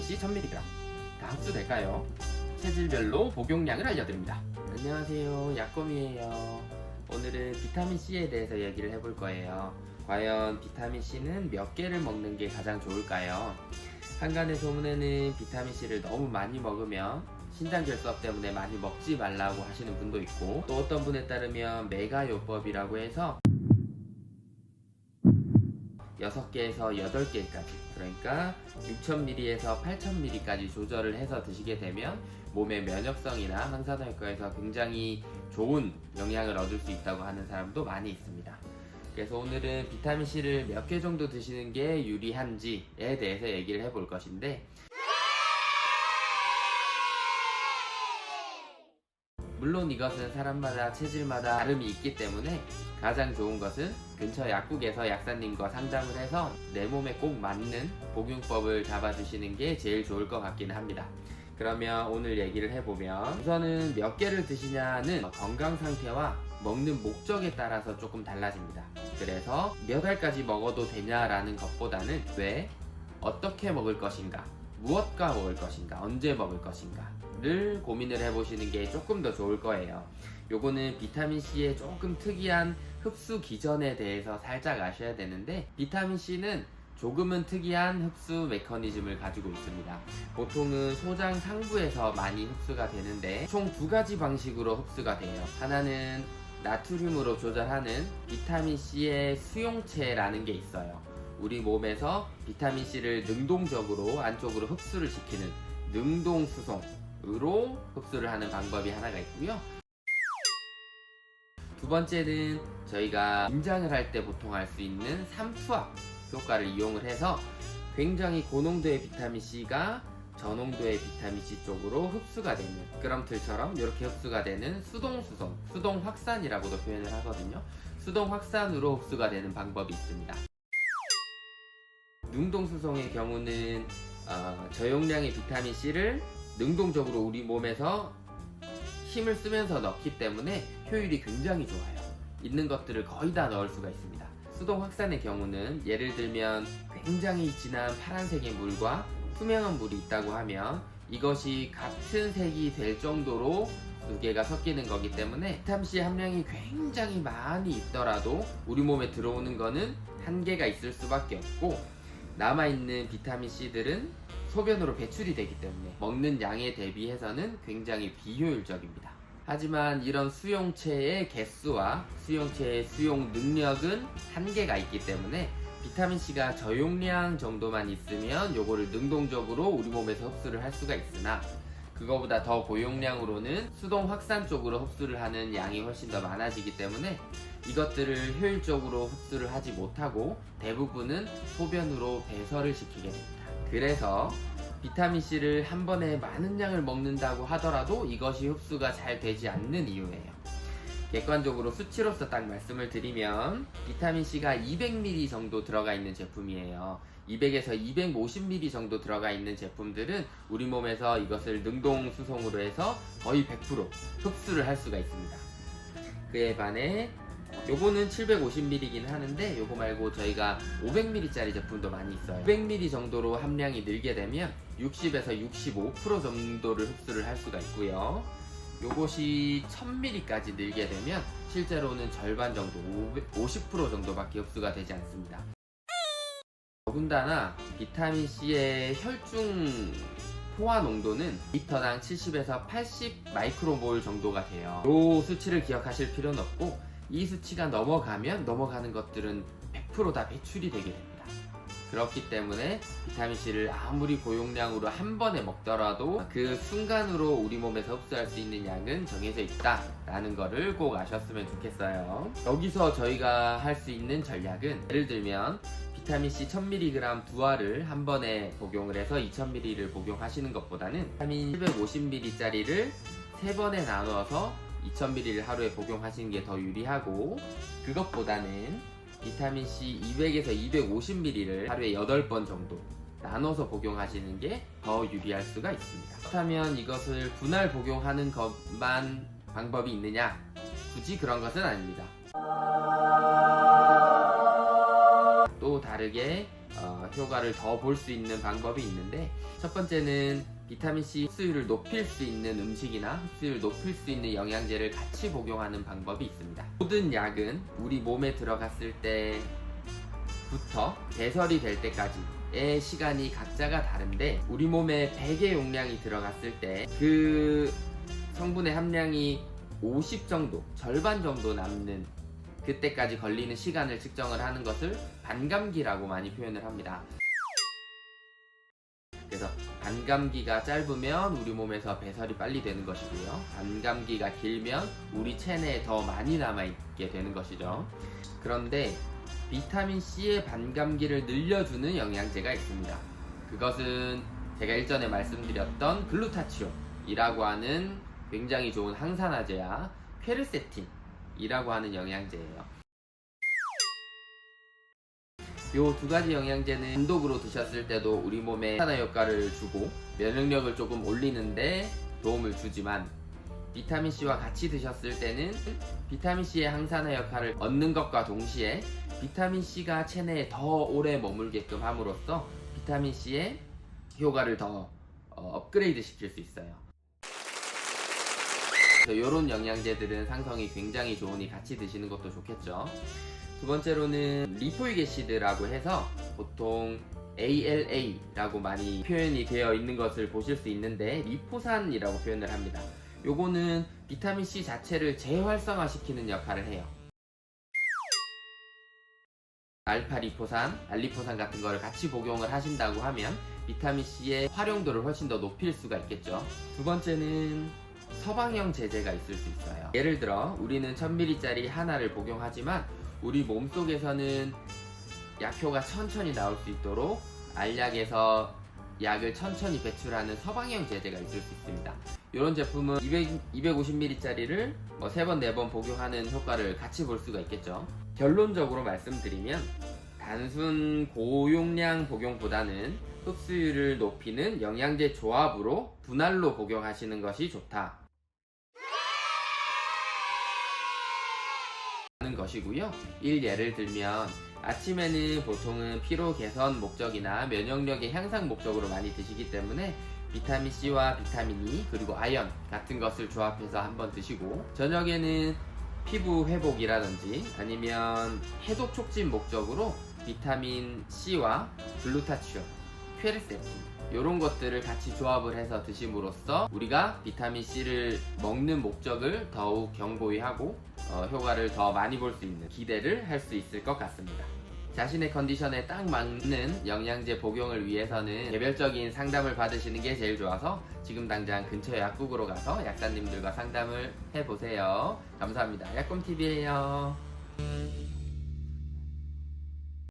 비타민C 1000mg 다 흡수될까요? 체질별로 복용량을 알려드립니다. 안녕하세요, 약곰이에요. 오늘은 비타민C에 대해서 얘기를 해볼 거예요. 과연 비타민C는 몇 개를 먹는 게 가장 좋을까요? 한간의 소문에는 비타민C를 너무 많이 먹으면 신장결석 때문에 많이 먹지 말라고 하시는 분도 있고, 또 어떤 분에 따르면 메가요법이라고 해서 6개에서 8개까지, 그러니까 6000ml에서 8000ml까지 조절을 해서 드시게 되면 몸의 면역성이나 항산화효과에서 굉장히 좋은 영향을 얻을 수 있다고 하는 사람도 많이 있습니다. 그래서 오늘은 비타민C를 몇 개 정도 드시는 게 유리한지에 대해서 얘기를 해볼 것인데, 물론 이것은 사람마다 체질마다 다름이 있기 때문에 가장 좋은 것은 근처 약국에서 약사님과 상담을 해서 내 몸에 꼭 맞는 복용법을 잡아주시는 게 제일 좋을 것 같기는 합니다. 그러면 오늘 얘기를 해보면, 우선은 몇 개를 드시냐는 건강 상태와 먹는 목적에 따라서 조금 달라집니다. 그래서 몇 알까지 먹어도 되냐라는 것보다는 왜, 어떻게 먹을 것인가, 무엇과 먹을 것인가, 언제 먹을 것인가를 고민을 해보시는 게 조금 더 좋을 거예요. 요거는 비타민C의 조금 특이한 흡수 기전에 대해서 살짝 아셔야 되는데, 비타민C는 조금은 특이한 흡수 메커니즘을 가지고 있습니다. 보통은 소장 상부에서 많이 흡수가 되는데 총 2가지 방식으로 흡수가 돼요. 하나는 나트륨으로 조절하는 비타민C의 수용체라는 게 있어요. 우리 몸에서 비타민C를 능동적으로 안쪽으로 흡수를 시키는 능동수송으로 흡수를 하는 방법이 하나가 있고요. 두 번째는 저희가 임장을 할 때 보통 할 수 있는 삼투압 효과를 이용을 해서 굉장히 고농도의 비타민C가 저농도의 비타민C 쪽으로 흡수가 되는, 미끄럼틀처럼 이렇게 흡수가 되는 수동수송, 수동확산이라고도 표현을 하거든요. 수동확산으로 흡수가 되는 방법이 있습니다. 능동수송의 경우는 저용량의 비타민C를 능동적으로 우리 몸에서 힘을 쓰면서 넣기 때문에 효율이 굉장히 좋아요. 있는 것들을 거의 다 넣을 수가 있습니다. 수동 확산의 경우는 예를 들면 굉장히 진한 파란색의 물과 투명한 물이 있다고 하면 이것이 같은 색이 될 정도로 2개가 섞이는 거기 때문에 비타민C 함량이 굉장히 많이 있더라도 우리 몸에 들어오는 거는 1개가 있을 수밖에 없고, 남아있는 비타민C들은 소변으로 배출이 되기 때문에 먹는 양에 대비해서는 굉장히 비효율적입니다. 하지만 이런 수용체의 개수와 수용체의 수용 능력은 한계가 있기 때문에 비타민C가 저용량 정도만 있으면 요거를 능동적으로 우리 몸에서 흡수를 할 수가 있으나, 그거보다 더 고용량으로는 수동 확산 쪽으로 흡수를 하는 양이 훨씬 더 많아지기 때문에 이것들을 효율적으로 흡수를 하지 못하고 대부분은 소변으로 배설을 시키게 됩니다. 그래서 비타민C를 한 번에 많은 양을 먹는다고 하더라도 이것이 흡수가 잘 되지 않는 이유예요. 객관적으로 수치로서 딱 말씀을 드리면 비타민C가 200ml 정도 들어가 있는 제품이에요. 200에서 250ml 정도 들어가 있는 제품들은 우리 몸에서 이것을 능동 수송으로 해서 거의 100% 흡수를 할 수가 있습니다. 그에 반해 요거는 750ml이긴 하는데, 요거 말고 저희가 500ml짜리 제품도 많이 있어요. 500ml 정도로 함량이 늘게 되면 60에서 65% 정도를 흡수를 할 수가 있고요. 요것이 1000ml까지 늘게 되면 실제로는 절반 정도, 50% 정도밖에 흡수가 되지 않습니다. 더군다나 비타민C의 혈중 포화 농도는 리터당 70에서 80 마이크로몰 정도가 돼요. 요 수치를 기억하실 필요는 없고, 이 수치가 넘어가면 넘어가는 것들은 100% 다 배출이 되게 됩니다. 그렇기 때문에 비타민C를 아무리 고용량으로 한 번에 먹더라도 그 순간으로 우리 몸에서 흡수할 수 있는 양은 정해져 있다라는 거를 꼭 아셨으면 좋겠어요. 여기서 저희가 할 수 있는 전략은, 예를 들면 비타민C 1000mg 2알을 한 번에 복용을 해서 2000ml를 복용하시는 것보다는 비타민 750ml짜리를 3번에 나누어서 2000ml를 하루에 복용하시는 게 더 유리하고, 그것보다는 비타민C 200에서 250ml를 하루에 8번 정도 나눠서 복용하시는 게 더 유리할 수가 있습니다. 그렇다면 이것을 분할 복용하는 것만 방법이 있느냐? 굳이 그런 것은 아닙니다. 또 다르게 효과를 더 볼 수 있는 방법이 있는데, 첫 번째는 비타민C 흡수율을 높일 수 있는 음식이나 흡수율을 높일 수 있는 영양제를 같이 복용하는 방법이 있습니다. 모든 약은 우리 몸에 들어갔을 때부터 배설이 될 때까지의 시간이 각자가 다른데, 우리 몸에 100의 용량이 들어갔을 때 그 성분의 함량이 50 정도, 절반 정도 남는 그때까지 걸리는 시간을 측정을 하는 것을 반감기라고 많이 표현을 합니다. 그래서 반감기가 짧으면 우리 몸에서 배설이 빨리 되는 것이고요, 반감기가 길면 우리 체내에 더 많이 남아있게 되는 것이죠. 그런데 비타민C의 반감기를 늘려주는 영양제가 있습니다. 그것은 제가 일전에 말씀드렸던 글루타치온이라고 하는 굉장히 좋은 항산화제야 퀘르세틴이라고 하는 영양제예요. 요 두 가지 영양제는 단독으로 드셨을 때도 우리 몸에 항산화 효과를 주고 면역력을 조금 올리는데 도움을 주지만, 비타민C와 같이 드셨을 때는 비타민C의 항산화 역할을 얻는 것과 동시에 비타민C가 체내에 더 오래 머물게끔 함으로써 비타민C의 효과를 더 업그레이드 시킬 수 있어요. 이런 영양제들은 상성이 굉장히 좋으니 같이 드시는 것도 좋겠죠. 두 번째로는 리포익 애시드라고 해서 보통 ALA라고 많이 표현이 되어 있는 것을 보실 수 있는데, 리포산이라고 표현을 합니다. 요거는 비타민C 자체를 재활성화시키는 역할을 해요. 알파리포산, 알리포산 같은 거를 같이 복용을 하신다고 하면 비타민C의 활용도를 훨씬 더 높일 수가 있겠죠. 두 번째는 서방형 제제가 있을 수 있어요. 예를 들어 우리는 1000ml짜리 하나를 복용하지만 우리 몸속에서는 약효가 천천히 나올 수 있도록 알약에서 약을 천천히 배출하는 서방형 제제가 있을 수 있습니다. 이런 제품은 250ml짜리를 3번, 4번 복용하는 효과를 같이 볼 수가 있겠죠. 결론적으로 말씀드리면 단순 고용량 복용보다는 흡수율을 높이는 영양제 조합으로 분할로 복용하시는 것이 좋다 하는 것이고요. 예를 들면 아침에는 보통은 피로 개선 목적이나 면역력의 향상 목적으로 많이 드시기 때문에 비타민C와 비타민 E 그리고 아연 같은 것을 조합해서 한번 드시고, 저녁에는 피부 회복이라든지 아니면 해독 촉진 목적으로 비타민C와 글루타치온, 퀘르세틴 이런 것들을 같이 조합을 해서 드심으로써 우리가 비타민C를 먹는 목적을 더욱 견고히 하고 효과를 더 많이 볼 수 있는 기대를 할 수 있을 것 같습니다. 자신의 컨디션에 딱 맞는 영양제 복용을 위해서는 개별적인 상담을 받으시는 게 제일 좋아서 지금 당장 근처 약국으로 가서 약사님들과 상담을 해보세요. 감사합니다. 약꿈TV예요.